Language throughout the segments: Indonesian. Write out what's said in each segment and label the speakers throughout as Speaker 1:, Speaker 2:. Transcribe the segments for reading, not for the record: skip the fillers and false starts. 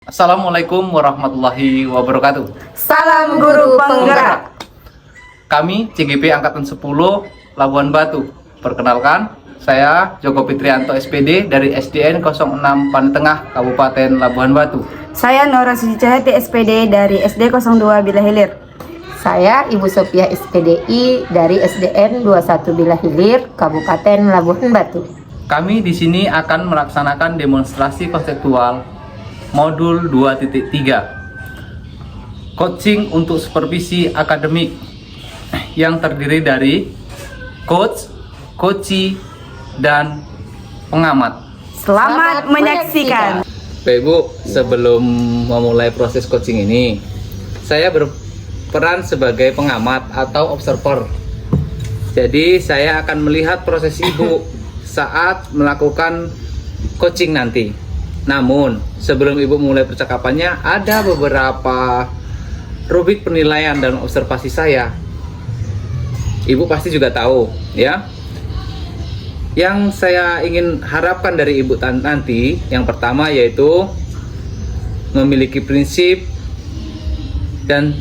Speaker 1: Assalamualaikum warahmatullahi wabarakatuh.
Speaker 2: Salam Guru Penggerak.
Speaker 1: Kami CGP Angkatan 10 Labuan Batu. Perkenalkan, saya Joko Fitrianto SPD dari SDN 06 Panetengah Kabupaten Labuan Batu.
Speaker 2: Saya Nora Sucicahyati SPD dari SD 02 Bila Hilir.
Speaker 3: Saya Ibu Sophia SPDI dari SDN 21 Bila Hilir, Kabupaten Labuan Batu.
Speaker 1: Kami di sini akan melaksanakan demonstrasi konseptual modul 2.3. Coaching untuk supervisi akademik yang terdiri dari coach, coachee, dan pengamat.
Speaker 2: Selamat menyaksikan.
Speaker 1: Bapak Ibu, sebelum memulai proses coaching ini, saya berperan sebagai pengamat atau observer. Jadi saya akan melihat proses Ibu saat melakukan coaching nanti. Namun, sebelum Ibu mulai percakapannya, ada beberapa rubrik penilaian dan observasi saya. Ibu pasti juga tahu, ya. Yang saya ingin harapkan dari Ibu nanti, yang pertama yaitu memiliki prinsip dan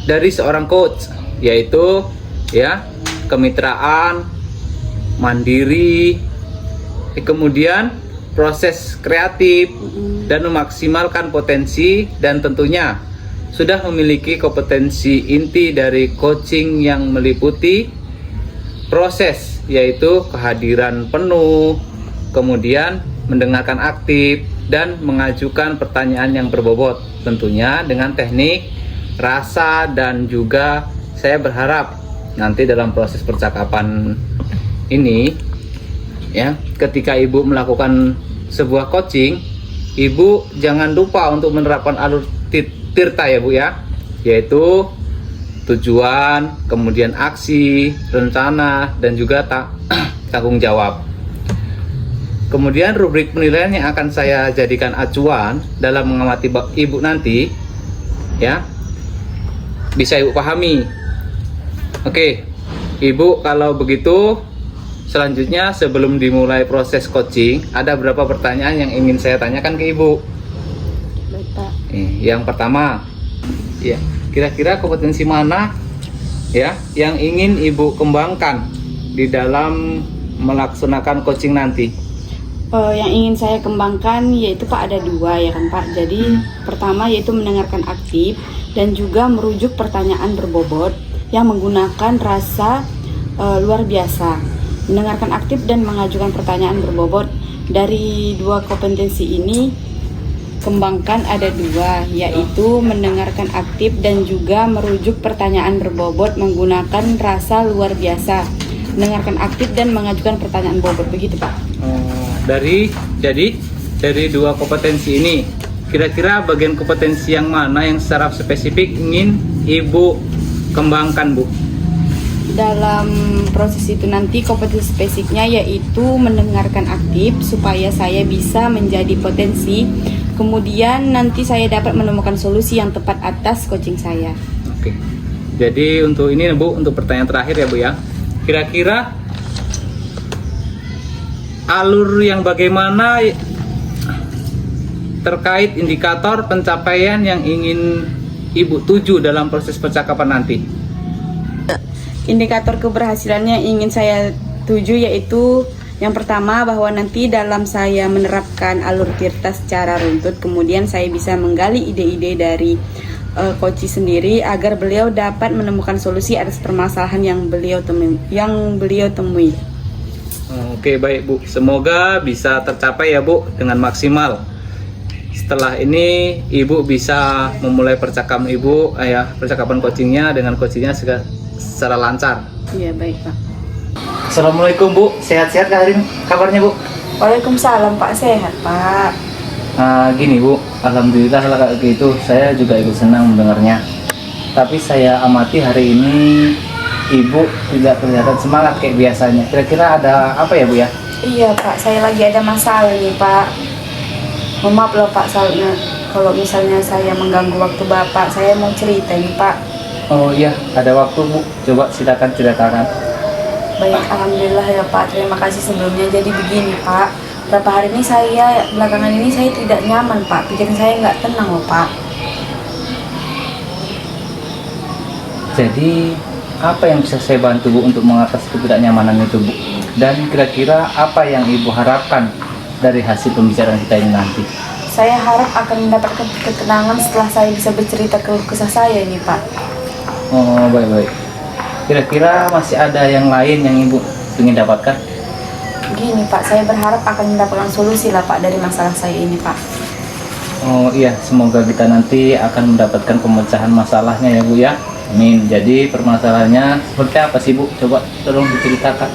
Speaker 1: dari seorang coach, yaitu ya kemitraan, mandiri, kemudian proses kreatif dan memaksimalkan potensi, dan tentunya sudah memiliki kompetensi inti dari coaching yang meliputi proses, yaitu kehadiran penuh, kemudian mendengarkan aktif dan mengajukan pertanyaan yang berbobot, tentunya dengan teknik rasa. Dan juga saya berharap nanti dalam proses percakapan ini, ya, ketika Ibu melakukan sebuah coaching, Ibu jangan lupa untuk menerapkan alur tirta ya Bu ya, yaitu tujuan, kemudian aksi, rencana, dan juga tanggung jawab. Kemudian rubrik penilaian yang akan saya jadikan acuan dalam mengamati Ibu nanti, ya, bisa Ibu pahami. Oke, Ibu, kalau begitu selanjutnya sebelum dimulai proses coaching, ada beberapa pertanyaan yang ingin saya tanyakan ke Ibu.
Speaker 3: Baik, Pak.
Speaker 1: Yang pertama, ya, kira-kira kompetensi mana ya yang ingin Ibu kembangkan di dalam melaksanakan coaching nanti?
Speaker 2: Yang ingin saya kembangkan yaitu Pak ada dua ya kan Pak. Jadi pertama yaitu mendengarkan aktif dan juga merujuk pertanyaan berbobot yang menggunakan rasa luar biasa. Mendengarkan aktif dan mengajukan pertanyaan berbobot. Dari dua kompetensi ini kembangkan ada dua, yaitu mendengarkan aktif dan juga merujuk pertanyaan berbobot menggunakan rasa luar biasa. Mendengarkan aktif dan mengajukan pertanyaan berbobot, begitu Pak.
Speaker 1: Dari dua kompetensi ini, kira-kira bagian kompetensi yang mana yang secara spesifik ingin Ibu kembangkan, Bu?
Speaker 2: Dalam proses itu nanti kompetensi basicnya yaitu mendengarkan aktif supaya saya bisa menjadi potensi. Kemudian nanti saya dapat menemukan solusi yang tepat atas coaching saya.
Speaker 1: Oke. Jadi untuk ini Bu, untuk pertanyaan terakhir ya Bu ya. Kira-kira alur yang bagaimana terkait indikator pencapaian yang ingin Ibu tuju dalam proses percakapan nanti?
Speaker 2: Indikator keberhasilannya yang ingin saya tuju yaitu yang pertama bahwa nanti dalam saya menerapkan alur tirta secara runtut, kemudian saya bisa menggali ide-ide dari coach sendiri agar beliau dapat menemukan solusi atas permasalahan yang beliau temui.
Speaker 1: Oke, baik Bu, semoga bisa tercapai ya Bu dengan maksimal. Setelah ini Ibu bisa memulai percakapan percakapan coachingnya dengan coachingnya secara lancar.
Speaker 2: Iya, baik Pak.
Speaker 1: Assalamualaikum Bu, sehat-sehat hari ini kabarnya Bu?
Speaker 2: Waalaikumsalam Pak, sehat Pak.
Speaker 1: Gini Bu, alhamdulillah kalau kayak gitu saya juga ikut senang mendengarnya. Tapi saya amati hari ini Ibu tidak kelihatan semangat kayak biasanya. Kira-kira ada apa ya Bu ya?
Speaker 2: Iya Pak, saya lagi ada masalah nih Pak. Maaf loh Pak, soalnya kalau misalnya saya mengganggu waktu Bapak, saya mau cerita nih Pak.
Speaker 1: Oh iya, ada waktu Bu, coba silakan ceritakan.
Speaker 2: Baik, alhamdulillah ya Pak. Terima kasih sebelumnya. Jadi begini Pak, berapa hari ini belakangan ini saya tidak nyaman Pak, pikiran saya nggak tenang loh Pak.
Speaker 1: Jadi apa yang bisa saya bantu Bu untuk mengatasi ketidaknyamanan itu Bu? Dan kira-kira apa yang Ibu harapkan dari hasil pembicaraan kita ini nanti?
Speaker 2: Saya harap akan mendapatkan ketenangan setelah saya bisa bercerita keluh kesah saya ini Pak.
Speaker 1: Oh, baik-baik. Kira-kira masih ada yang lain yang Ibu ingin dapatkan?
Speaker 2: Gini Pak, saya berharap akan mendapatkan solusi lah Pak dari masalah saya ini Pak.
Speaker 1: Oh iya, semoga kita nanti akan mendapatkan pemecahan masalahnya ya Bu ya. Amin. Jadi permasalahannya seperti apa sih Bu? Coba tolong diceritakan.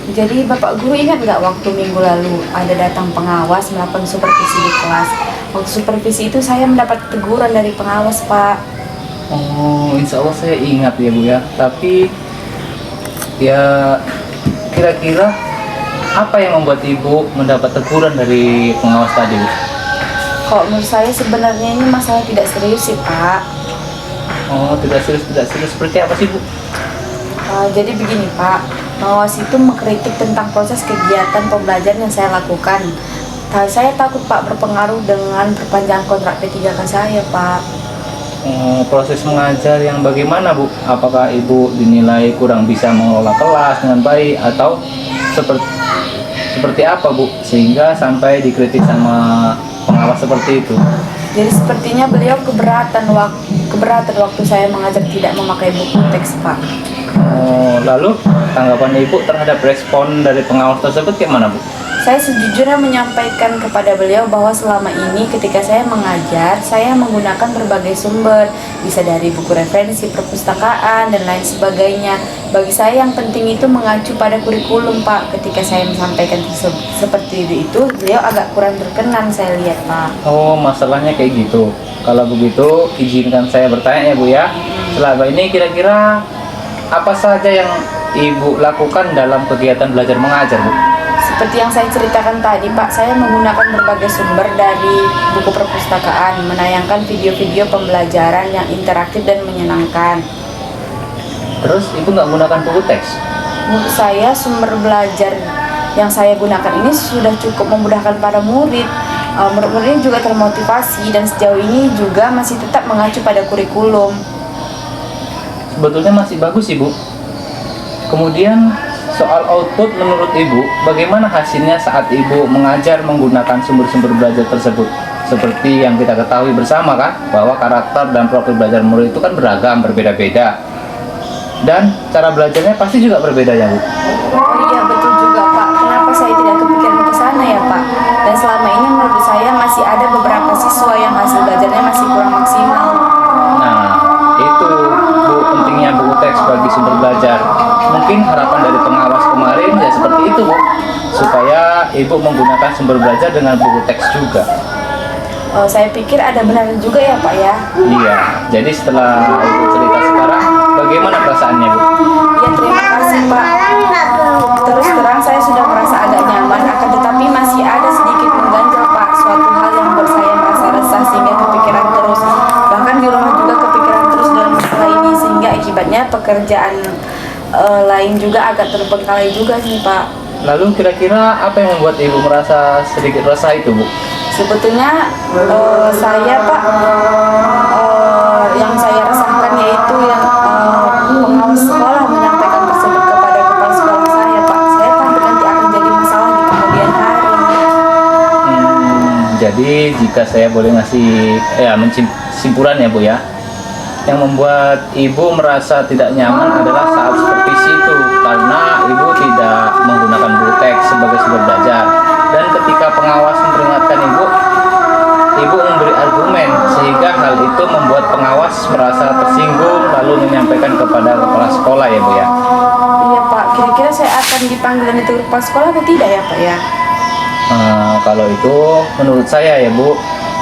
Speaker 2: Jadi Bapak Guru ingat nggak waktu minggu lalu ada datang pengawas melakukan supervisi di kelas. Waktu supervisi itu saya mendapat teguran dari pengawas Pak.
Speaker 1: Oh, insya Allah saya ingat ya Bu ya. Tapi ya kira-kira apa yang membuat Ibu mendapat teguran dari pengawas tadi Bu?
Speaker 2: Kalau menurut saya sebenarnya ini masalah tidak serius sih Pak.
Speaker 1: Oh, tidak serius seperti apa sih Bu?
Speaker 2: Jadi begini Pak, pengawas itu mengkritik tentang proses kegiatan pembelajaran yang saya lakukan. Saya takut Pak berpengaruh dengan perpanjangan kontrak P3K saya Pak.
Speaker 1: Proses mengajar yang bagaimana Bu? Apakah Ibu dinilai kurang bisa mengelola kelas dengan baik atau seperti apa Bu? Sehingga sampai dikritik sama pengawas seperti itu.
Speaker 2: Jadi sepertinya beliau keberatan waktu saya mengajar tidak memakai buku teks Pak.
Speaker 1: Lalu tanggapan Ibu terhadap respon dari pengawas tersebut gimana Bu?
Speaker 2: Saya sejujurnya menyampaikan kepada beliau bahwa selama ini ketika saya mengajar, saya menggunakan berbagai sumber, bisa dari buku referensi, perpustakaan, dan lain sebagainya. Bagi saya yang penting itu mengacu pada kurikulum Pak. Ketika saya menyampaikan seperti itu, beliau agak kurang berkenan saya lihat Pak.
Speaker 1: Oh, masalahnya kayak gitu. Kalau begitu, izinkan saya bertanya ya Bu ya. Selama ini kira-kira apa saja yang Ibu lakukan dalam kegiatan belajar mengajar Bu?
Speaker 2: Seperti yang saya ceritakan tadi Pak, saya menggunakan berbagai sumber dari buku perpustakaan, menayangkan video-video pembelajaran yang interaktif dan menyenangkan.
Speaker 1: Terus Ibu nggak menggunakan buku teks?
Speaker 2: Menurut saya sumber belajar yang saya gunakan ini sudah cukup memudahkan para murid. Murid-murid juga termotivasi dan sejauh ini juga masih tetap mengacu pada kurikulum.
Speaker 1: Sebetulnya masih bagus Ibu. Kemudian soal output menurut Ibu, bagaimana hasilnya saat Ibu mengajar menggunakan sumber-sumber belajar tersebut? Seperti yang kita ketahui bersama kan, bahwa karakter dan profil belajar murid itu kan beragam, berbeda-beda. Dan cara belajarnya pasti juga berbeda ya Bu?
Speaker 2: Oh iya betul juga Pak, kenapa saya tidak kepikiran ke sana ya Pak? Dan selama ini menurut saya masih ada beberapa siswa yang hasil belajarnya masih kurang maksimal.
Speaker 1: Nah, itu Bu pentingnya buku teks bagi sumber belajar. Mungkin harapan dari pengawas kemarin ya seperti itu Bu, supaya Ibu menggunakan sumber belajar dengan buku teks juga.
Speaker 2: Saya pikir ada benarnya juga ya Pak ya.
Speaker 1: Iya, jadi setelah Ibu cerita sekarang, bagaimana perasaannya Bu?
Speaker 2: Ya terima kasih Pak. Terus terang saya sudah merasa agak nyaman, akan tetapi masih ada sedikit mengganjal Pak. Suatu hal yang membuat saya merasa resah sehingga kepikiran terus. Bahkan di rumah juga kepikiran terus dalam masalah ini, sehingga akibatnya pekerjaan lain juga agak terbengkalai juga nih Pak.
Speaker 1: Lalu kira-kira apa yang membuat Ibu merasa sedikit resah itu Bu?
Speaker 2: Sebetulnya saya Pak, yang saya resahkan yaitu yang pengawas sekolah menyampaikan tersebut kepada kepala sekolah saya Pak. Saya takut nanti akan jadi masalah di kemudian hari.
Speaker 1: Jadi jika saya boleh ngasih simpulan ya Bu ya, yang membuat Ibu merasa tidak nyaman adalah saat supervisi itu karena Ibu tidak menggunakan buku teks sebagai sumber belajar, dan ketika pengawas memperingatkan Ibu memberi argumen sehingga hal itu membuat pengawas merasa tersinggung lalu menyampaikan kepada kepala sekolah ya Bu ya.
Speaker 2: Iya Pak, kira-kira saya akan dipanggil dan ditegur kepala sekolah atau tidak ya Pak ya?
Speaker 1: Kalau itu menurut saya ya Bu,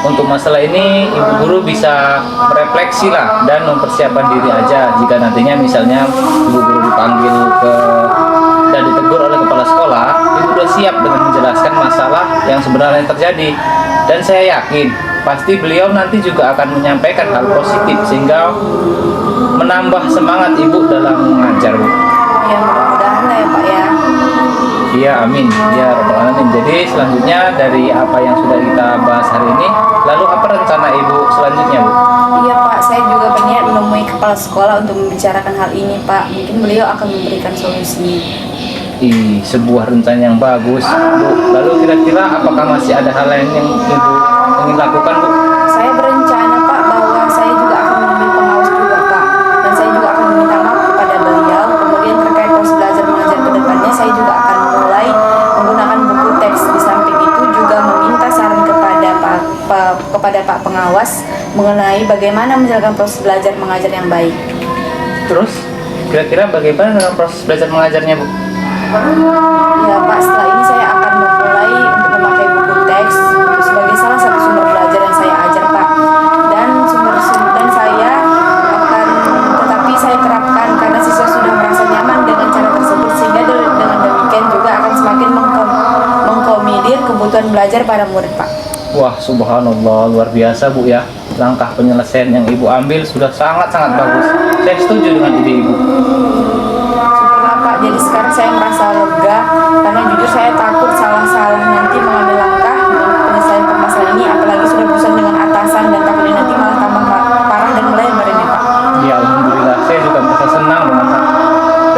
Speaker 1: untuk masalah ini Ibu guru bisa berefleksi lah dan mempersiapkan diri aja jika nantinya misalnya Ibu guru dipanggil dan ditegur oleh kepala sekolah, Ibu sudah siap dengan menjelaskan masalah yang sebenarnya terjadi, dan saya yakin pasti beliau nanti juga akan menyampaikan hal positif sehingga menambah semangat Ibu dalam mengajar Bu.
Speaker 2: Ya mudah-mudahan lah ya Pak ya.
Speaker 1: Iya, amin. Ya, rabbal alamin. Jadi selanjutnya dari apa yang sudah kita bahas hari ini, lalu apa rencana Ibu selanjutnya, Bu?
Speaker 2: Iya Pak, saya juga berniat menemui kepala sekolah untuk membicarakan hal ini Pak. Mungkin beliau akan memberikan solusi.
Speaker 1: Sebuah rencana yang bagus, Bu. Lalu kira-kira apakah masih ada hal lain yang Ibu ingin lakukan, Bu?
Speaker 2: Saya berencana Pak bahwa saya juga akan menemui pengawas juga Pak. Dan saya juga akan meminta maaf kepada beliau. Kemudian terkait proses belajar mengajar ke depannya, saya juga akan mulai menggunakan buku teks. Di samping itu juga meminta saran kepada Pak pengawas mengenai bagaimana menjalankan proses belajar mengajar yang baik.
Speaker 1: Terus kira-kira bagaimana dengan proses belajar mengajarnya, Bu?
Speaker 2: Ya Pak, setelah ini saya akan memulai untuk memakai buku teks sebagai salah satu sumber belajar yang saya ajar Pak. Dan saya akan, tetapi saya terapkan karena siswa sudah merasa nyaman dengan cara tersebut, sehingga dengan demikian juga akan semakin mengkomodir kebutuhan belajar para murid Pak.
Speaker 1: Wah, subhanallah, luar biasa, Bu ya. Langkah penyelesaian yang Ibu ambil sudah sangat-sangat bagus. Saya setuju dengan ide Ibu.
Speaker 2: Syukurlah Pak, jadi sekarang saya merasa lega karena jujur saya takut salah-salah nanti mengambil langkah penyelesaian permasalahan ini, apalagi sudah bosan dengan atasan dan takutnya nanti malah tambah parah dan melebar ini Pak.
Speaker 1: Ya, alhamdulillah, saya juga merasa senang dengan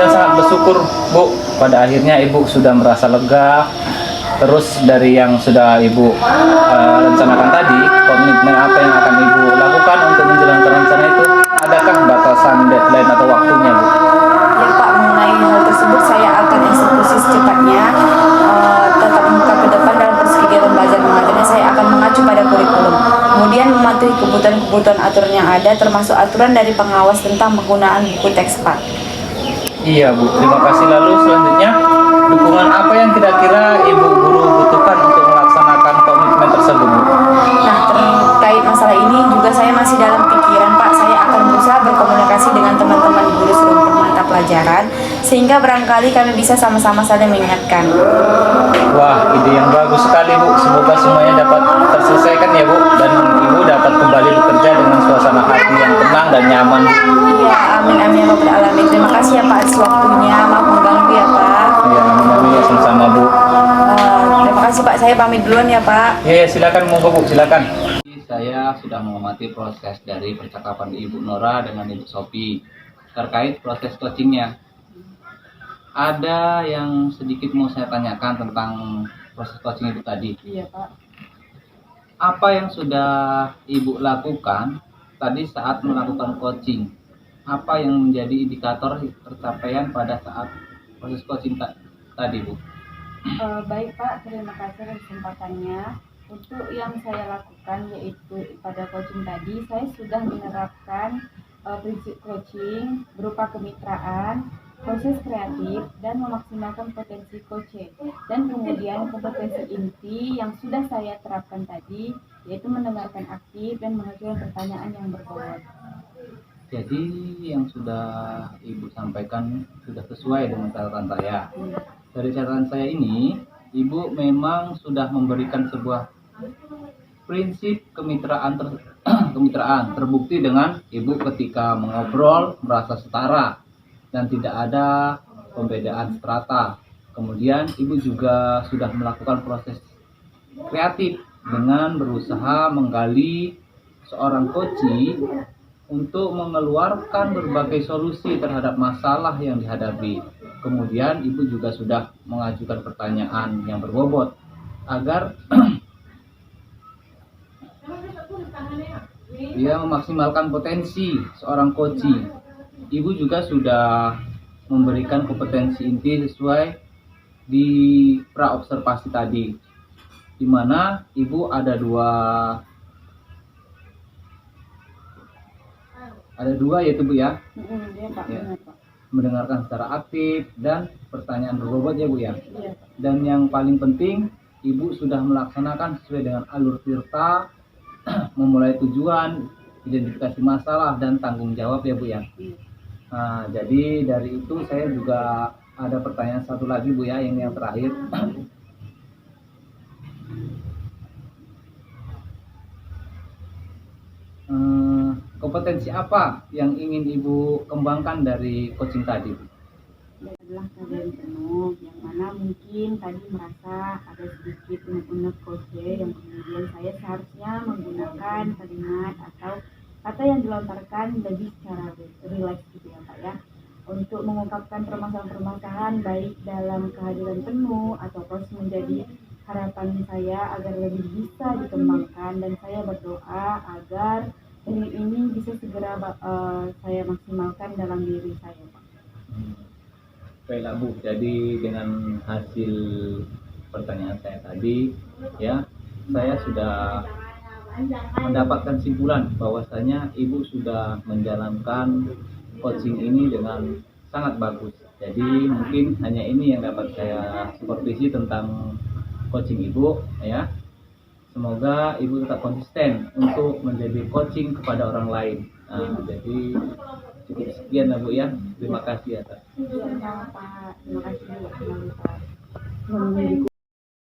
Speaker 1: dan sangat bersyukur, Bu. Pada akhirnya Ibu sudah merasa lega. Terus dari yang sudah Ibu rencanakan tadi, komitmen apa yang akan Ibu lakukan untuk menjalankan rencana itu? Adakah batasan deadline atau waktunya, Bu?
Speaker 2: Ya Pak, mengenai hal tersebut saya akan eksekusi secepatnya. Tetap muka ke depan dalam proses kegiatan belajar mengajarnya, saya akan mengacu pada kurikulum. Kemudian mematuhi kebutuhan aturan yang ada, termasuk aturan dari pengawas tentang penggunaan buku teks Pak.
Speaker 1: Iya, Bu, terima kasih. Lalu selanjutnya, dukungan apa yang kira-kira Ibu guru butuhkan untuk melaksanakan komitmen tersebut, Bu?
Speaker 2: Nah, terkait masalah ini juga saya masih dalam pikiran Pak. Saya akan berusaha berkomunikasi dengan teman-teman guru seluruh mata pelajaran, sehingga barangkali kami bisa sama-sama saling mengingatkan.
Speaker 1: Wah, ide yang bagus sekali, Bu. Semoga semuanya dapat terselesaikan ya, Bu, dan Ibu dapat kembali bekerja dengan suasana hati yang tenang dan nyaman.
Speaker 2: Iya, amin amin ya rabbal alamin. Terima kasih ya Pak atas waktunya. Maaf mengganggu ya Pak.
Speaker 1: Ya, amin ya, sama-sama, Bu.
Speaker 2: Terima kasih Pak. Saya pamit duluan ya Pak.
Speaker 1: Ya, silakan, monggo, Bu, silakan. Saya sudah mengamati proses dari percakapan Ibu Nora dengan Ibu Sophie terkait proses coachingnya. Ada yang sedikit mau saya tanyakan tentang proses coaching Ibu tadi.
Speaker 2: Iya Pak.
Speaker 1: Apa yang sudah Ibu lakukan tadi saat melakukan coaching? Apa yang menjadi indikator tercapaian pada saat proses coaching tadi, Bu?
Speaker 2: Baik Pak, terima kasih atas kesempatannya. Untuk yang saya lakukan yaitu pada coaching tadi, saya sudah menerapkan prinsip coaching berupa kemitraan, proses kreatif, dan memaksimalkan potensi coach. Dan kemudian kompetensi inti yang sudah saya terapkan tadi yaitu mendengarkan aktif dan mengajukan pertanyaan yang berbobot.
Speaker 1: Jadi yang sudah Ibu sampaikan sudah sesuai dengan catatan saya. Dari catatan saya ini, Ibu memang sudah memberikan sebuah prinsip kemitraan terbukti dengan Ibu ketika mengobrol merasa setara dan tidak ada pembedaan strata. Kemudian Ibu juga sudah melakukan proses kreatif dengan berusaha menggali seorang coach untuk mengeluarkan berbagai solusi terhadap masalah yang dihadapi. Kemudian Ibu juga sudah mengajukan pertanyaan yang berbobot agar dia memaksimalkan potensi seorang coach. Ibu juga sudah memberikan kompetensi inti sesuai di pra-observasi tadi, di mana Ibu ada dua yaitu, Bu ya.
Speaker 2: Iya Pak,
Speaker 1: Ya.
Speaker 2: benar Pak.
Speaker 1: Mendengarkan secara aktif dan pertanyaan berbobot ya, Bu ya.
Speaker 2: Iya.
Speaker 1: Dan yang paling penting, Ibu sudah melaksanakan sesuai dengan alur tirta, memulai tujuan, identifikasi masalah, dan tanggung jawab ya, Bu ya. Nah, jadi dari itu saya juga ada pertanyaan satu lagi, Bu ya, yang terakhir. Kompetensi apa yang ingin Ibu kembangkan dari coaching tadi, Bu?
Speaker 2: adalah kehadiran penuh, yang mana mungkin tadi merasa ada sedikit unek-unek kode yang kemudian saya seharusnya menggunakan kalimat atau kata yang dilontarkan lebih secara rileks gitu ya Pak ya, untuk mengungkapkan permasalahan-permasalahan baik dalam kehadiran penuh atau terus menjadi harapan saya agar lebih bisa dikembangkan, dan saya berdoa agar teknik ini bisa segera saya maksimalkan dalam diri saya Pak.
Speaker 1: Baiklah Bu, jadi dengan hasil pertanyaan saya tadi ya, saya sudah mendapatkan simpulan bahwasanya Ibu sudah menjalankan coaching ini dengan sangat bagus. Jadi mungkin hanya ini yang dapat saya supervisi tentang coaching Ibu ya. Semoga Ibu tetap konsisten untuk menjadi coaching kepada orang lain. Nah, jadi cukup sekian lah Bu ya. Terima kasih atas.
Speaker 2: Sama Pak, terima kasih juga Pak.